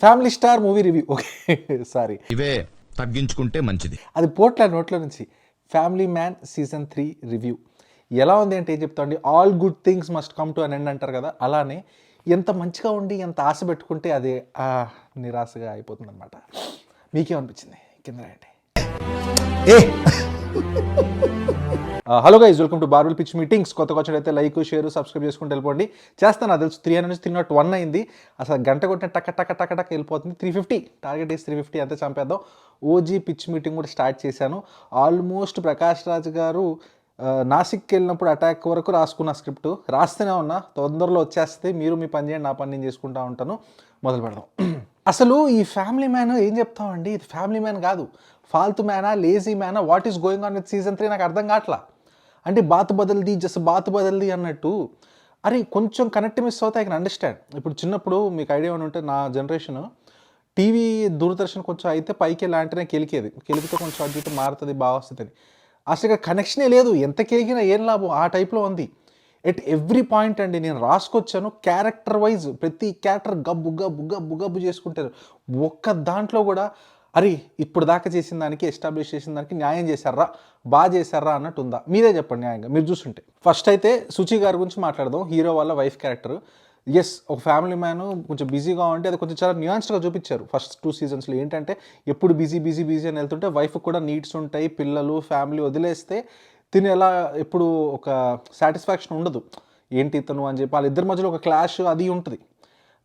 Family star movie review. Okay, sorry, ఇవే తగ్గించుకుంటే మంచిది. అది పోట్ల నోట్లో నుంచి. ఫ్యామిలీ మ్యాన్ సీజన్ 3 రివ్యూ ఎలా ఉంది అంటే ఏం చెప్తాండి, all good things must come to an end అంటారు కదా, అలానే ఎంత మంచిగా ఉండి ఎంత ఆశ పెట్టుకుంటే అదే నిరాశగా అయిపోతుంది అనమాట. మీకేమనిపించింది కింద రాయండి. Hello guys, welcome to బార్బుల్ pitch meetings. కొత్తగా వచ్చినట్లయితే లైక్, షేర్, సబ్స్క్రైబ్ చేసుకుంటూ వెళ్ళిపోండి. చేస్తాను, నాకు తెలుసు 300 నుంచి 301 అయింది. అసలు గంట కొట్టిన టక్క టక్క టక్క టక్క వెళ్ళిపోతుంది. 350 టార్గెట్ వేసి 350 అంతే చంపేద్దాం. ఓజీ పిచ్ మీటింగ్ కూడా స్టార్ట్ చేశాను. ఆల్మోస్ట్ ప్రకాష్ రాజ్ గారు నాసిక్కి వెళ్ళినప్పుడు అటాక్ వరకు రాసుకున్న స్క్రిప్ట్ రాస్తూనే ఉన్నా, తొందరలో వచ్చేస్తే మీరు మీ పని చేయండి, నా పని నేను చేసుకుంటా ఉంటాను. మొదలు పెడదాం. అసలు ఈ ఫ్యామిలీ మ్యాన్ ఏం చెప్తామండి, ఇది ఫ్యామిలీ మ్యాన్ కాదు, ఫాల్తు మ్యానా, లేజీ మ్యానా, what is going on with season 3 నాకు అర్థం కావట్లా. అంటే బాత్ బదల్ది, జస్ట్ బాత్ బదల్ది అన్నట్టు. అరే కొంచెం కనెక్ట్ మిస్ అవుతాయి, ఐ కెన్ అండర్స్టాండ్. ఇప్పుడు చిన్నప్పుడు మీకు ఐడియా ఏమైనా ఉంటే, నా జనరేషన్ టీవీ దూరదర్శన్ కొంచెం అయితే పైకి వెళ్ళాంటేనే కెలికేది, కెలికితే కొంచెం అటు ఇటు మారుతుంది, బాగా వస్తుంది. అసలు కనెక్షనే లేదు, ఎంత కెలికినా ఏం లాభం, ఆ టైప్లో ఉంది. ఎట్ ఎవ్రీ పాయింట్ అండి నేను రాసుకొచ్చాను. క్యారెక్టర్ వైజ్ ప్రతి క్యారెక్టర్ గబ్బు గబ్బు గబ్బు గబ్బు చేసుకుంటారు. ఒక్క దాంట్లో కూడా అరే ఇప్పుడు దాకా చేసిన దానికి, ఎస్టాబ్లిష్ చేసిన దానికి న్యాయం చేశారా, బాగా చేశారా అన్నట్టు ఉందా? మీరే చెప్పండి న్యాయంగా, మీరు చూస్తుంటే. ఫస్ట్ అయితే సుచి గారి గురించి మాట్లాడదాం, హీరో వాళ్ళ వైఫ్ క్యారెక్టర్. ఎస్, ఒక ఫ్యామిలీ మ్యాన్ కొంచెం బిజీగా ఉంటే అది కొంచెం చాలా న్యూయాన్స్డ్గా చూపించారు ఫస్ట్ 2 సీజన్స్లో. ఏంటంటే ఎప్పుడు బిజీ బిజీ బిజీ అని వెళ్తుంటే వైఫ్ కూడా నీడ్స్ ఉంటాయి, పిల్లలు ఫ్యామిలీ వదిలేస్తే తిని ఎలా ఎప్పుడు ఒక సాటిస్ఫాక్షన్ ఉండదు. ఏంటి ఇతను అని చెప్పి వాళ్ళిద్దరి మధ్యలో ఒక క్లాష్ అది ఉంటుంది.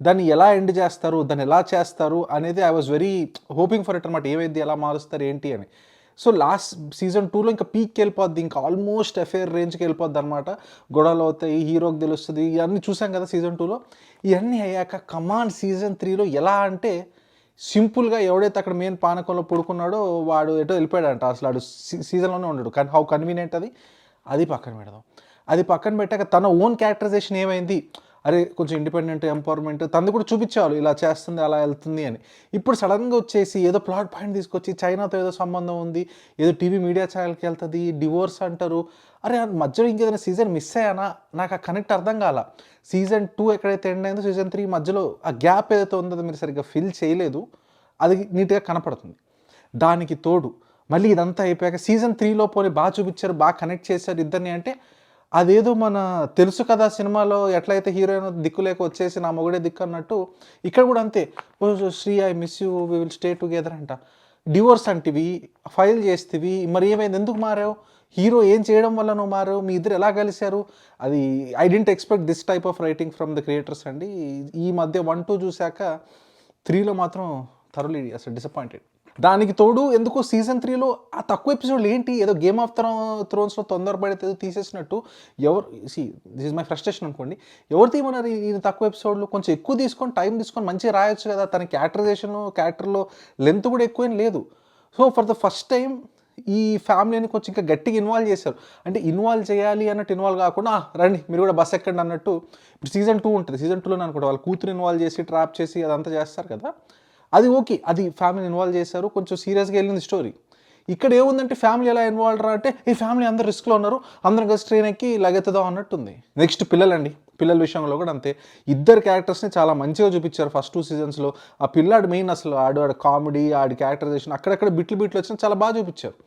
దాన్ని ఎలా ఎండ్ చేస్తారు, దాన్ని ఎలా చేస్తారు అనేది I was very hoping for it అనమాట. ఏమైంది, ఎలా మారుస్తారు ఏంటి అని. సో లాస్ట్ సీజన్ 2లో ఇంకా పీక్కి వెళ్ళిపోద్ది, ఇంకా ఆల్మోస్ట్ ఎఫ్ఐఆర్ రేంజ్కి వెళ్ళిపోద్ది అనమాట. గొడవలు అవుతాయి, హీరోకి తెలుస్తుంది, ఇవన్నీ చూసాం కదా సీజన్ 2లో. ఇవన్నీ అయ్యాక కమాన్ సీజన్ 3లో ఎలా అంటే సింపుల్గా ఎవడైతే అక్కడ మెయిన్ పానకంలో పడుకున్నాడో వాడు ఎటో వెళ్ళిపోయాడంట. అసలు వాడు సీజన్లోనే ఉండడు. కానీ హౌ కన్వీనియంట్ అది పక్కన పెడదాం. అది పక్కన పెట్టాక తన ఓన్ క్యారెక్టరైజేషన్ ఏమైంది, అరే కొంచెం ఇండిపెండెంట్ ఎంపవర్మెంట్ తనది కూడా చూపించాలి, ఇలా చేస్తుంది అలా వెళ్తుంది అని. ఇప్పుడు సడన్గా వచ్చేసి ఏదో ప్లాట్ పాయింట్ తీసుకొచ్చి చైనాతో ఏదో సంబంధం ఉంది, ఏదో టీవీ మీడియా ఛానల్కి వెళ్తుంది, డివోర్స్ అంటారు. అరే మధ్యలో ఇంకేదైనా సీజన్ మిస్ అయ్యానా, నాకు ఆ కనెక్ట్ అర్థం కాల. సీజన్ 2 ఎక్కడైతే ఎండ్ అయిందో సీజన్ 3 మధ్యలో ఆ గ్యాప్ ఏదైతే ఉందో మీరు సరిగ్గా ఫిల్ చేయలేదు, అది నీట్గా కనపడుతుంది. దానికి తోడు మళ్ళీ ఇదంతా అయిపోయాక సీజన్ 3లో పోనీ బాగా చూపించారు, బాగా కనెక్ట్ చేశారు ఇద్దరిని. అంటే అదేదో మన తెలుసు కదా సినిమాలో ఎట్లయితే హీరోయిన్ దిక్కు లేక వచ్చేసి నా మొగుడే దిక్కు అన్నట్టు ఇక్కడ కూడా అంతే. Oh Sri, I miss you, we will stay together అంట. డివోర్స్ అంటివి, ఫైల్ చేస్తేవి, మరి ఏమైంది, ఎందుకు మారావు, హీరో ఏం చేయడం వల్ల నువ్వు మారావు, మీ ఇద్దరు ఎలా కలిశారు, అది I didn't expect this type of writing from the creators అండి. ఈ మధ్య 1-2 చూశాక 3లో మాత్రం థరోలీ అసలు డిసప్పాయింటెడ్. దానికి తోడు ఎందుకో సీజన్ 3లో ఆ తక్కువ ఎపిసోడ్లు ఏంటి, ఏదో గేమ్ ఆఫ్ థ్రోన్స్లో తొందరపడితే ఏదో తీసేసినట్టు. ఎవరు దిస్ ఇస్ మై ఫ్రస్ట్రేషన్ అనుకోండి, ఎవరు తీయమన్నారు ఈ తక్కువ ఎపిసోడ్లు, కొంచెం ఎక్కువ తీసుకొని టైం తీసుకొని మంచిగా రాయొచ్చు కదా. తన క్యారెక్టర్లో లెంత్ కూడా ఎక్కువేం లేదు. So for the first time ఈ ఫ్యామిలీని కొంచెం ఇంకా గట్టిగా ఇన్వాల్వ్ చేశారు. అంటే ఇన్వాల్వ్ చేయాలి అన్నట్టు ఇన్వాల్వ్ కాకుండా రండి మీరు కూడా బస్ ఎక్కండి అన్నట్టు. ఇప్పుడు సీజన్ 2 ఉంటుంది, సీజన్ 2లో అనుకుంటా వాళ్ళ కూతురు ఇన్వాల్వ్ చేసి ట్రాప్ చేసి అదంతా చేస్తారు కదా, అది ఓకే, అది ఫ్యామిలీ ఇన్వాల్వ్ చేశారు, కొంచెం సీరియస్గా వెళ్ళింది స్టోరీ. ఇక్కడ ఏముందంటే ఫ్యామిలీ ఎలా ఇన్వాల్వ్ రా అంటే ఈ ఫ్యామిలీ అందరు రిస్క్లో ఉన్నారు, అందరం కలిసి ట్రైన్ ఎక్కి లగెత్తుదాం అన్నట్టుంది. నెక్స్ట్ పిల్లలండి, పిల్లల విషయంలో కూడా అంతే. ఇద్దరు క్యారెక్టర్స్ని చాలా మంచిగా చూపించారు ఫస్ట్ 2 సీజన్స్లో. ఆ పిల్లాడు మెయిన్ అసలు ఆడు కామెడీ, ఆడి క్యారెక్టరైజేషన్ అక్కడక్కడ బిట్లు వచ్చినా చాలా బాగా చూపించారు.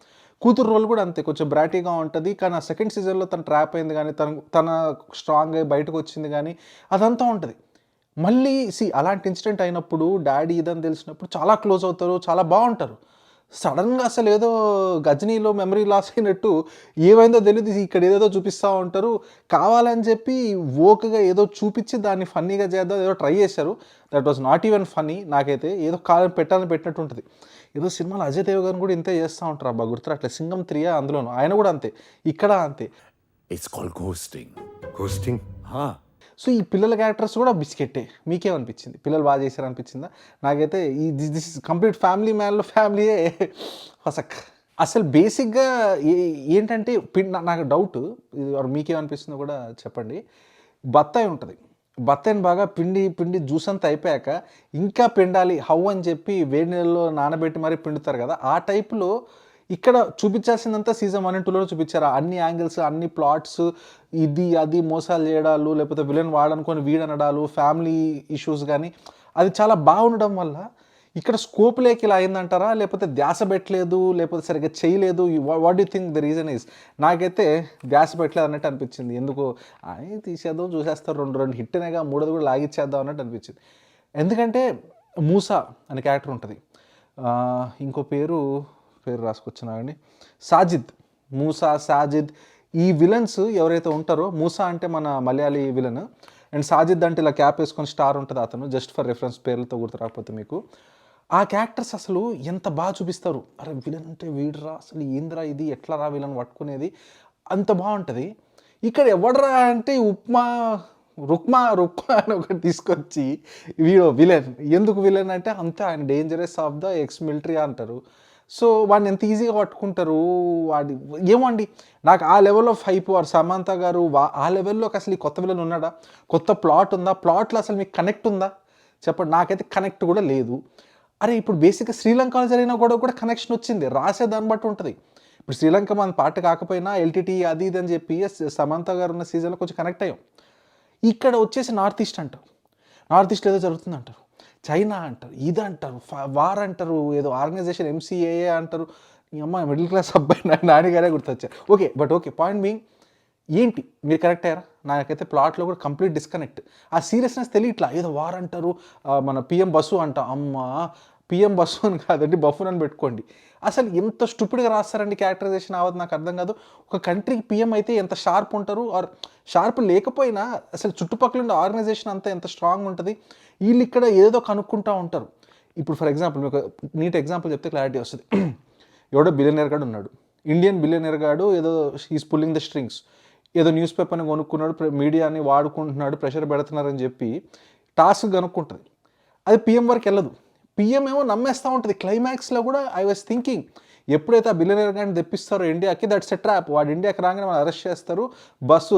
కూతురు రోల్ కూడా అంతే, కొంచెం బ్రాటీగా ఉంటుంది. కానీ ఆ సెకండ్ సీజన్లో తను ట్రాప్ అయింది కానీ తన స్ట్రాంగ్ అయి బయటకు వచ్చింది కానీ అదంతా ఉంటుంది. మళ్ళీ అలాంటి ఇన్సిడెంట్ అయినప్పుడు డాడీ ఇదని తెలిసినప్పుడు చాలా క్లోజ్ అవుతారు, చాలా బాగుంటారు. సడన్గా అసలు ఏదో గజనీలో మెమరీ లాస్ అయినట్టు ఏమైందో తెలియదు, ఇక్కడ ఏదేదో చూపిస్తూ ఉంటారు. కావాలని చెప్పి ఓకగా ఏదో చూపించి దాన్ని ఫన్నీగా చేద్దాం ఏదో ట్రై చేశారు. That was not even funny. నాకైతే ఏదో కాలం పెట్టినట్టు ఉంటుంది. ఏదో సినిమాలో అజయ్ దేవ్ గారిని కూడా ఇంతే చేస్తూ ఉంటారు, అబ్బా గుర్తురా, అట్లా సింగం 3 అందులోను ఆయన కూడా అంతే, ఇక్కడ అంతే. It's called ghosting. సో ఈ పిల్లల క్యారెక్టర్స్ కూడా బిస్కెట్టే. మీకేమనిపించింది, పిల్లలు బాగా చేశారనిపించిందా? నాకైతే ఈ దిస్ కంప్లీట్ ఫ్యామిలీ మ్యాన్లో ఫ్యామిలీయే ఫసక్. అసలు బేసిక్గా ఏంటంటే నాకు డౌట్, మీకేమనిపిస్తుందో కూడా చెప్పండి. బత్తాయి ఉంటుంది, బత్తాయిని బాగా పిండి జ్యూస్ అంతా అయిపోయాక ఇంకా పిండాలి హౌ అని చెప్పి వేడి నీళ్ళలో నానబెట్టి మరీ పిండుతారు కదా, ఆ టైప్లో ఇక్కడ చూపించాల్సిందంతా సీజన్ 1 and 2లో చూపించారు. అన్ని యాంగిల్స్, అన్ని ప్లాట్స్, ఇది అది మోసాలు చేయడాలు, లేకపోతే విలన్ వాడనుకొని వీడనడాలు, ఫ్యామిలీ ఇష్యూస్ కానీ అది చాలా బాగుండడం వల్ల ఇక్కడ స్కోప్ లేక ఇలా అయిందంటారా, లేకపోతే ధ్యాస పెట్టలేదు, లేకపోతే సరిగ్గా చేయలేదు, what you think the reason is? నాకైతే ధ్యాస పెట్టలేదు అన్నట్టు అనిపించింది. ఎందుకు అని తీసేద్దాం, చూసేస్తారు, రెండు హిట్నేగా, మూడోది కూడా లాగిచ్చేద్దాం అన్నట్టు అనిపించింది. ఎందుకంటే మూసా అనే క్యారెక్టర్ ఉంటుంది, ఇంకో పేరు రాసుకొచ్చినాగండి, సాజిద్, మూసా, సాజిద్, ఈ విలన్స్ ఎవరైతే ఉంటారో, మూసా అంటే మన మలయాళీ విలన్, అండ్ సాజిద్ అంటే ఇలా క్యాప్ వేసుకొని స్టార్ ఉంటుంది అతను, జస్ట్ ఫర్ రెఫరెన్స్ పేర్లతో గుర్తు రాకపోతే మీకు. ఆ క్యారెక్టర్స్ అసలు ఎంత బాగా చూపిస్తారు. అరే విలన్ అంటే వీడురా, అసలు ఏందిరా ఇది, ఎట్లా రా విలన్ పట్టుకునేది, అంత బాగుంటుంది. ఇక్కడ ఎవడరా అంటే రుక్మా అని ఒకటి తీసుకొచ్చి వీడు విలన్. ఎందుకు విలన్ అంటే అంతే, ఆయన dangerous of the ex military అంటారు. సో వాడిని ఎంత ఈజీగా పట్టుకుంటారు, వాడి ఏమండి, నాకు ఆ లెవెల్ ఆఫ్ హైప్, వారు సమంత గారు ఆ లెవెల్లోకి అసలు ఈ కొత్త విలన్ ఉన్నాడా, కొత్త ప్లాట్ ఉందా, ప్లాట్లో అసలు మీకు కనెక్ట్ ఉందా చెప్పండి. నాకైతే కనెక్ట్ కూడా లేదు. అరే ఇప్పుడు బేసిక్గా శ్రీలంకలో జరిగిన కూడా కనెక్షన్ వచ్చింది, రాసే దాన్ని బట్టి ఉంటుంది. ఇప్పుడు శ్రీలంక మన పార్ట్ కాకపోయినా ఎల్టీటీ అది ఇది అని చెప్పి సమంత గారు ఉన్న సీజన్లో కొంచెం కనెక్ట్ అయ్యాం. ఇక్కడ వచ్చేసి నార్త్ ఈస్ట్ అంటారు, నార్త్ ఈస్ట్లో ఏదో జరుగుతుంది అంటారు, చైనా అంటారు, ఇది అంటారు, వార్ అంటారు, ఏదో ఆర్గనైజేషన్ ఎంసీఏఏ అంటారు. ఈ అమ్మాయి మిడిల్ క్లాస్ అబ్బాయి నాన్నగారే గుర్తొచ్చారు. ఓకే పాయింట్ బీయింగ్ ఏంటి, మీరు కరెక్ట్ అయ్యారా? నాకైతే ప్లాట్లో కూడా కంప్లీట్ డిస్కనెక్ట్. ఆ సీరియస్నెస్ తెలియట్లా, ఏదో వార్ అంటారు, మన పిఎం బస్సు అంట, అమ్మ పిఎం బస్సు అని కాదండి, బఫున్ అని పెట్టుకోండి. అసలు ఎంత స్టూపిడ్గా రాస్తారండి క్యారెక్టరైజేషన్ అవ్వదు, నాకు అర్థం కాదు. ఒక కంట్రీకి పిఎం అయితే ఎంత షార్ప్ ఉంటారు, ఆర్ షార్ప్ లేకపోయినా అసలు చుట్టుపక్కల ఉండే ఆర్గనైజేషన్ అంతా ఎంత స్ట్రాంగ్ ఉంటుంది. వీళ్ళు ఇక్కడ ఏదో కనుక్కుంటూ ఉంటారు. ఇప్పుడు ఫర్ ఎగ్జాంపుల్ మీకు నీట్ ఎగ్జాంపుల్ చెప్తే క్లారిటీ వస్తుంది. ఎవడో బిలియనర్ గాడు ఉన్నాడు, ఇండియన్ బిలియనర్ గాడు, ఏదో ఈజ్ పుల్లింగ్ ద స్ట్రింగ్స్, ఏదో న్యూస్ పేపర్ని కొనుక్కున్నాడు, మీడియాని వాడుకుంటున్నాడు, ప్రెషర్ పెడుతున్నారని చెప్పి టాస్క్ కనుక్కుంటుంది. అది పిఎం వరకు వెళ్ళదు, పిఎం ఏమో నమ్మేస్తూ ఉంటుంది. క్లైమాక్స్లో కూడా ఐ వాజ్ థింకింగ్, ఎప్పుడైతే ఆ బిలియనర్ గాని తెప్పిస్తారో ఇండియాకి, దట్స్ ఎ ట్రాప్, వాడు ఇండియాకి రాగానే మనం అరెస్ట్ చేస్తారు, బస్సు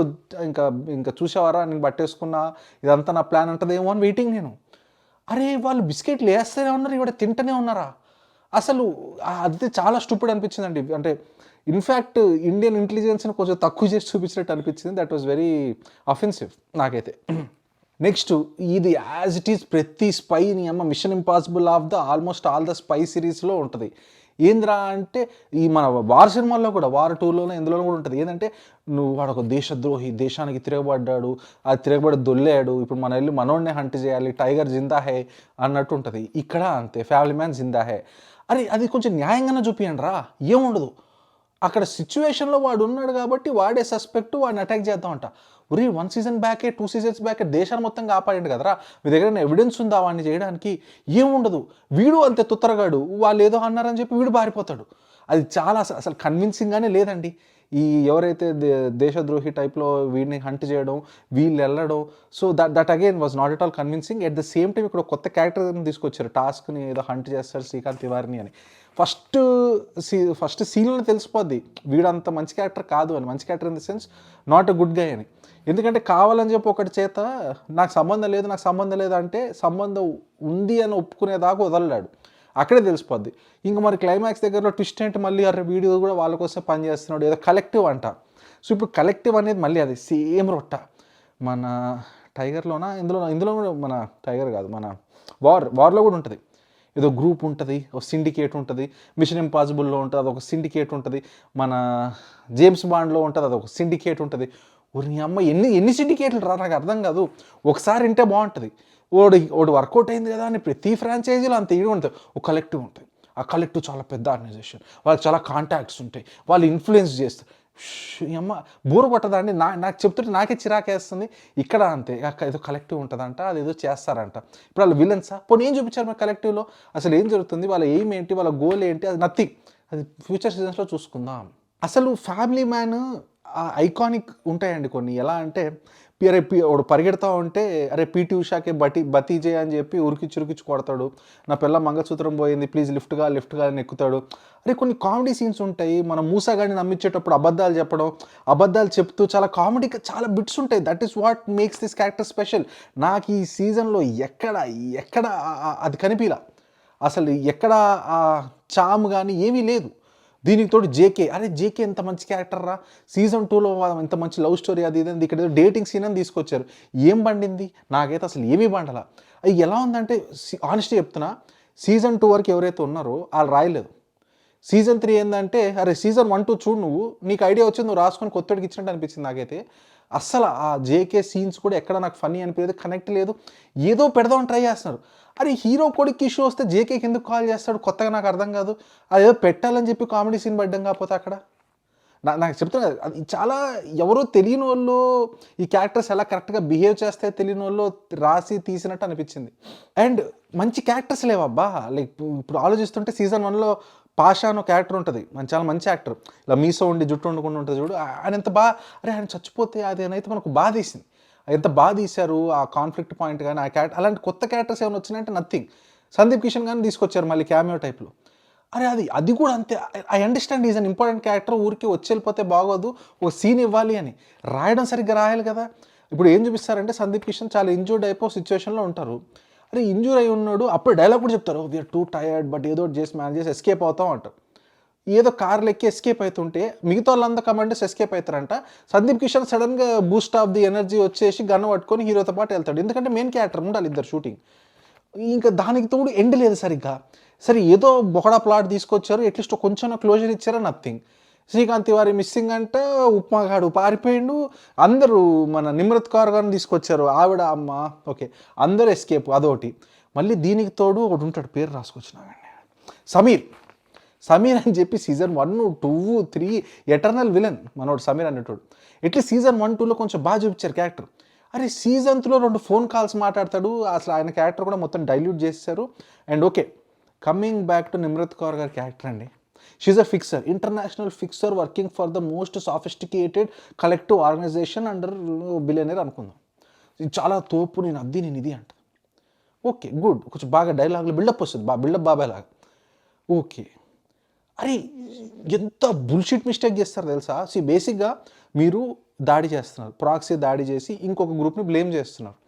ఇంకా చూసేవారా నేను పట్టేసుకున్నా, ఇదంతా నా ప్లాన్ ఉంటుందేమో అని వెయిటింగ్ నేను. అరే వాళ్ళు బిస్కెట్లు వేస్తూనే ఉన్నారు, ఇవాడ తింటూనే ఉన్నారా, అసలు అది చాలా స్టూపిడ్ అనిపించిందండి. అంటే ఇన్ఫ్యాక్ట్ ఇండియన్ ఇంటెలిజెన్స్ని కొంచెం తక్కువ చేసి చూపించినట్టు అనిపించింది. దట్ వాజ్ వెరీ అఫెన్సివ్ నాకైతే. నెక్స్ట్ ఇది యాజ్ ఇట్ ఈస్ ప్రతి స్పైని అమ్మ mission impossible of the almost all the spy సిరీస్లో ఉంటుంది. ఏంద్రా అంటే ఈ మన వార్ సినిమాల్లో కూడా, వార్ 2లోనే ఇందులో కూడా ఉంటుంది. ఏంటంటే నువ్వు వాడు ఒక దేశద్రోహి, దేశానికి తిరగబడ్డాడు, అది తిరగబడి దొల్లాడు, ఇప్పుడు మనం వెళ్ళి మనోడినే హంట్ చేయాలి, టైగర్ జిందా హే అన్నట్టు ఉంటుంది. ఇక్కడ అంతే, ఫ్యామిలీ మ్యాన్ జిందా హే. అరే అది కొంచెం న్యాయంగానే చూపియండి రా, ఏముండదు. అక్కడ సిచ్యువేషన్లో వాడు ఉన్నాడు కాబట్టి వాడే సస్పెక్ట్, వాడిని అటాక్ చేద్దామంట. ఒరే 1 సీజన్ బ్యాకే 2 సీజన్స్ బ్యాకే దేశాన్ని మొత్తం కాపాడండి కదరా, మీ దగ్గర ఎవిడెన్స్ ఉందా వాడిని చేయడానికి? ఏముండదు. వీడు అంతే తుత్తరగాడు, వాళ్ళు ఏదో అన్నారని చెప్పి వీడు బారిపోతాడు. అది చాలా అసలు కన్విన్సింగ్గానే లేదండి. ఈ ఎవరైతే దేశద్రోహి టైప్లో వీడిని హంట్ చేయడం, వీళ్ళు వెళ్ళడం, so that again was not at all convincing. At the same time ఇక్కడ కొత్త క్యారెక్టర్ తీసుకొచ్చారు, టాస్క్ని ఏదో హంట్ చేస్తారు శ్రీకాంత్ తివారిని అని. ఫస్ట్ సీన్లో తెలిసిపోద్ది వీడంత మంచి క్యారెక్టర్ కాదు అని, మంచి character in the sense not a good guy అని. ఎందుకంటే కావాలని చెప్పి ఒకటి చేత నాకు సంబంధం లేదు అంటే సంబంధం ఉంది అని ఒప్పుకునేదాకా వదలడాడు, అక్కడే తెలిసిపోద్ది. ఇంకా మరి క్లైమాక్స్ దగ్గరలో ట్విస్ట్ ఏంటి, మళ్ళీ అరే వీడియో కూడా వాళ్ళ కోసం పనిచేస్తున్నాడు, ఏదో కలెక్టివ్ అంట. సో ఇప్పుడు కలెక్టివ్ అనేది మళ్ళీ అది సేమ్ రొట్ట. మన టైగర్లోనా, ఇందులో కూడా మన టైగర్ కాదు, మన వార్లో కూడా ఉంటుంది. ఏదో గ్రూప్ ఉంటుంది, ఒక సిండికేట్ ఉంటుంది, మిషన్ ఇంపాసిబుల్లో ఉంటుంది అదొక సిండికేట్ ఉంటుంది, మన జేమ్స్ బాండ్లో ఉంటుంది అదొక సిండికేట్ ఉంటుంది. నీ అమ్మ ఎన్ని సిండికేట్లు రా, నాకు అర్థం కాదు. ఒకసారి వింటే బాగుంటుంది, ఓడి వర్కౌట్ అయింది కదా అని ప్రతి ఫ్రాంచైజీలో అంత ఇది ఉంటుంది. ఒక కలెక్టివ్ ఉంటుంది, ఆ కలెక్టివ్ చాలా పెద్ద ఆర్గనైజేషన్, వాళ్ళకి చాలా కాంటాక్ట్స్ ఉంటాయి, వాళ్ళు ఇన్ఫ్లుయెన్స్ చేస్తారు. అమ్మ బోరు కొట్టదా అండి, నాకు చెప్తుంటే నాకే చిరాకేస్తుంది. ఇక్కడ అంతే, ఏదో కలెక్టివ్ ఉంటుందంట, అది ఏదో చేస్తారంట. ఇప్పుడు వాళ్ళు విలన్సా, పోనీ ఏం చూపించారు మరి కలెక్టివ్లో, అసలు ఏం జరుగుతుంది, వాళ్ళ ఎయిమ్ ఏంటి, వాళ్ళ గోల్ ఏంటి, అది నథింగ్. అది ఫ్యూచర్ సీజన్స్లో చూసుకుందాం. అసలు ఫ్యామిలీ మ్యాన్ ఐకానిక్ ఉంటాయండి కొన్ని. ఎలా అంటే వాడు పరిగెడతా ఉంటే అరే పీటీ ఉషాకే బతీజే అని చెప్పి ఉరికిచ్చి కొడతాడు, నా పిల్ల మంగళసూత్రం పోయింది ప్లీజ్ లిఫ్ట్గా అని ఎక్కుతాడు. అరే కొన్ని కామెడీ సీన్స్ ఉంటాయి. మనం మూసాగాడిని నమ్మించేటప్పుడు అబద్ధాలు చెప్పడం, అబద్ధాలు చెప్తూ చాలా కామెడీగా చాలా బిట్స్ ఉంటాయి. That is what makes this character special. నాకు ఈ సీజన్లో ఎక్కడ అది కనిపించలా, అసలు ఎక్కడ చామ్ కానీ ఏమీ లేదు. దీనికి తోడు జేకే, అరే జేకే ఎంత మంచి క్యారెక్టర్ రా, సీజన్ 2లో ఎంత మంచి లవ్ స్టోరీ అది ఇది, ఇక్కడ ఏదో డేటింగ్ సీన్ అని తీసుకొచ్చారు. ఏం పండింది? నాకైతే అసలు ఏమీ పండలా. అది ఎలా ఉందంటే ఆనెస్ట్గా చెప్తున్నా, సీజన్ 2 వరకు ఎవరైతే ఉన్నారో వాళ్ళు రాయలేదు. సీజన్ 3 ఏంటంటే అరే సీజన్ 1, 2 చూడు, నువ్వు నీకు ఐడియా వచ్చింది, నువ్వు రాసుకొని కొత్తడికి ఇచ్చినట్టు అనిపించింది నాకైతే. అస్సలు ఆ జేకే సీన్స్ కూడా ఎక్కడ నాకు ఫన్నీ అనిపించలేదు, కనెక్ట్ లేదు. ఏదో పెడదామని ట్రై చేస్తున్నారు. అరే హీరో కొడుకు ఇష్యూ వస్తే జేకేకి ఎందుకు కాల్ చేస్తాడు కొత్తగా, నాకు అర్థం కాదు. అదేదో పెట్టాలని చెప్పి కామెడీ సీన్ పడ్డం కాకపోతే అక్కడ నాకు చెప్తున్నా, అది చాలా ఎవరో తెలియని వాళ్ళు ఈ క్యారెక్టర్స్ ఎలా కరెక్ట్గా బిహేవ్ చేస్తే తెలియని వాళ్ళు రాసి తీసినట్టు అనిపించింది. అండ్ మంచి క్యారెక్టర్స్ లేవబ్బా. లైక్ ఇప్పుడు ఆలోచిస్తుంటే సీజన్ 1లో పాషా అనే క్యారెక్టర్ ఉంటుంది, చాలా మంచి యాక్టర్, ఇలా మీసో ఉండి జుట్టు ఉండకుండా ఉంటుంది చూడు, ఆయన ఎంత బాగా, అరే ఆయన చచ్చిపోతే అదేనైతే మనకు బాధ తీసింది. ఎంత బాగా తీశారు ఆ కాన్ఫ్లిక్ట్ పాయింట్ కానీ ఆ క్యారెక్టర్. అలాంటి కొత్త క్యారెక్టర్స్ ఏమైనా వచ్చినాయంటే నథింగ్. సందీప్ కిషన్ కానీ తీసుకొచ్చారు మళ్ళీ క్యామియో టైప్లో. అరే అది కూడా అంతే. I understand is an important character, ఊరికి వచ్చి వెళ్ళిపోతే బాగోదు, ఒక సీన్ ఇవ్వాలి అని రాయడం సరిగ్గా రాయాలి కదా. ఇప్పుడు ఏం చూపిస్తారంటే సందీప్ కిషన్ చాలా ఇంజూర్డ్ అయిపో సిచ్యువేషన్లో ఉంటారు. అరే ఇంజూర్ అయి ఉన్నాడు, అప్పుడు డైలాగ్ కూడా చెప్తారు, వీఆర్ టూ టైర్డ్ బట్ ఏదో చేసి మేనేజ్ చేసి ఎస్కేప్ అవుతాం అంటారు. ఏదో కార్లు ఎక్కి ఎస్కేప్ అవుతుంటే మిగతా వాళ్ళంతా కమాండర్స్ ఎస్కేప్ అవుతారంట. సందీప్ కిషన్ సడన్గా బూస్ట్ ఆఫ్ ది ఎనర్జీ వచ్చేసి గన్ పట్టుకొని హీరోతో పాటు వెళ్తాడు, ఎందుకంటే మెయిన్ క్యారెక్టర్ ఉండాలి ఇద్దరు షూటింగ్. ఇంకా దానికి తోడు ఎండ్ లేదు సరిగ్గా. సరే ఏదో బొకడా ప్లాట్ తీసుకొచ్చారు, అట్లీస్ట్ కొంచెం క్లోజర్ ఇచ్చారా, నథింగ్. శ్రీకాంత్ తివారీ మిస్సింగ్ అంటే, ఉప్మాగాడు పారిపోయిండు, అందరూ మన నిమ్రత్ కౌర్ గారిని తీసుకొచ్చారు, ఆవిడ అమ్మ ఓకే, అందరూ ఎస్కేప్, అదొకటి. మళ్ళీ దీనికి తోడు ఒకటి ఉంటాడు, పేరు రాసుకొచ్చినామండి, సమీర్ అని చెప్పి సీజన్ 1, 2, 3 ఎటర్నల్ విలన్ మనోడు సమీర్ అనేటోడు. ఎట్లీస్ట్ సీజన్ 1, 2లో కొంచెం బాగా చూపించారు క్యారెక్టర్. అరే సీజన్ 3లో 2 ఫోన్ కాల్స్ మాట్లాడతాడు, అసలు ఆయన క్యారెక్టర్ కూడా మొత్తం డైల్యూట్ చేశారు. And okay, coming back to Nimrat Kaur గారి క్యారెక్టర్ అండి, she's a fixer, international fixer working for the most sophisticated collective organisation under billionaire అనుకుందాం. ఇది చాలా తోపు, నేను ఇది అంట. ఓకే గుడ్, కొంచెం బాగా డైలాగ్లో బిల్డప్ వస్తుంది, బిల్డప్ బాబాయ్ లాగా. ఓకే, అరే ఎంత బుల్షిట్ మిస్టేక్ చేస్తారు తెలుసా. బేసిక్గా మీరు దాడి చేస్తున్నారు, ప్రాక్సీ దాడి చేసి ఇంకొక గ్రూప్ని బ్లేమ్ చేస్తున్నారు.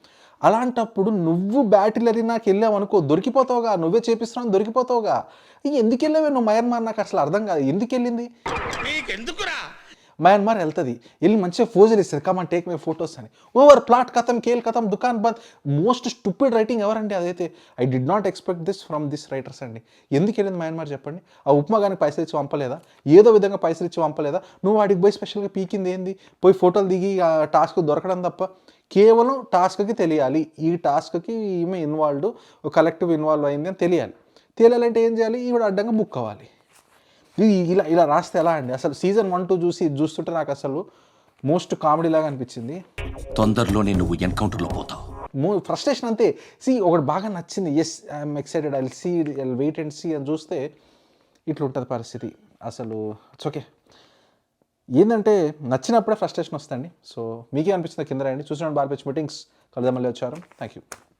అలాంటప్పుడు నువ్వు బ్యాటిలరీ నాకు వెళ్ళావనుకో దొరికిపోతావుగా, నువ్వే చేపిస్తున్నావు దొరికిపోతావుగా. ఎందుకు వెళ్ళావే నువ్వు మయన్మార్, నాకు అసలు అర్థం కాదు ఎందుకు వెళ్ళింది. మయన్మార్ వెళ్తుంది, వెళ్ళి మంచిగా ఫోజులు ఇస్తుంది, కమాన్ టేక్ మై ఫొటోస్ అని. ఓవర్ ప్లాట్ కథం, కేల్ కథం, దుకాన్ బంద్. మోస్ట్ స్టూపిడ్ రైటింగ్ ఎవరండి అదైతే. I did not expect this from this writer's అండి. ఎందుకు వెళ్ళింది మయన్మార్ చెప్పండి. ఆ ఉప్మా కానీ పైసలు ఇచ్చి పంపలేదా, ఏదో విధంగా పైసలు ఇచ్చి పంపలేదా, నువ్వు వాడికి పోయి స్పెషల్గా పీకింది ఏంది, పోయి ఫోటోలు దిగి ఆ టాస్క్ దొరకడం తప్ప. కేవలం టాస్క్కి తెలియాలి, ఈ టాస్క్కి ఈమె ఇన్వాల్వ్డ్, కలెక్టివ్ ఇన్వాల్వ్ అయింది అని తెలియాలంటే ఏం చేయాలి, ఈవిడ అడ్డంగా బుక్ అవ్వాలి. ఇలా రాస్తే ఎలా అండి. అసలు సీజన్ 1, 2 చూస్తుంటే నాకు అసలు మోస్ట్ కామెడీ లాగా అనిపించింది. తొందరలోనే నువ్వు ఎన్కౌంటర్లో పోతావు. ఫ్రస్ట్రేషన్ అంతే. ఒకటి బాగా నచ్చింది, yes I'm excited, I wait and see అని చూస్తే ఇట్లా ఉంటుంది పరిస్థితి. అసలు ఇట్స్ ఓకే, ఏంటంటే నచ్చినప్పుడే ఫ్రస్ట్రేషన్ వస్తుంది. సో మీకే అనిపించింది కింద రాయండి. చూసిన బార్బిచ్ మీటింగ్స్ కలుద్దాం, మళ్ళీ వచ్చారు. Thank you.